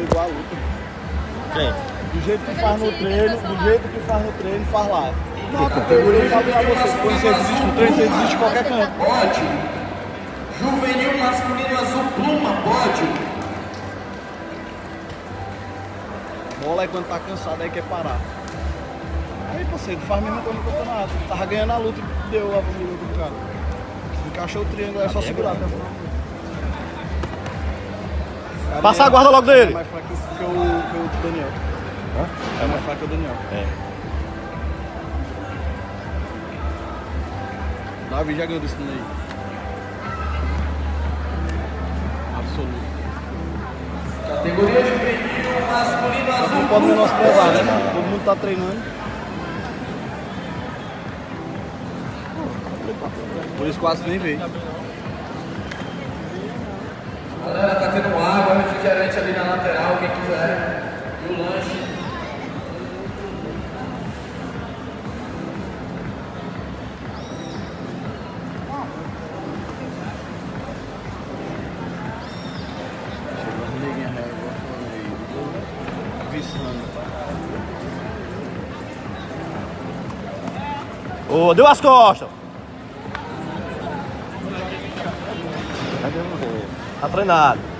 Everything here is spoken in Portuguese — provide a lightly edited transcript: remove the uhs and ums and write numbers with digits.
igual a luta. Quem? Do jeito que faz no treino, faz lá. Não, a categoria fala pra você, quando você desiste do treino, você desiste de qualquer canto. Pódio. Juvenil masculino azul pluma, pódio. Bola é quando tá cansado, aí quer parar. Aí, parceiro, faz a mesma coisa no campeonato. Tava ganhando a luta e deu a luta pro cara. Encaixou o triângulo, é só segurar até o final. Passa a guarda logo dele. É mais fraco que o Daniel. É mais fraco que o Daniel. É. Davi já ganhou desse aí. Absoluto. Categoria juvenil masculino Só que azul não pode pluma, menosprezar, pódio. né? Todo mundo tá treinando. Por isso quase nem veio. Galera, tá tendo água, refrigerante ali na lateral, quem quiser. E o lanche. Chegou as neguinhas aí, viçando. Ô, deu as costas. Tá treinado.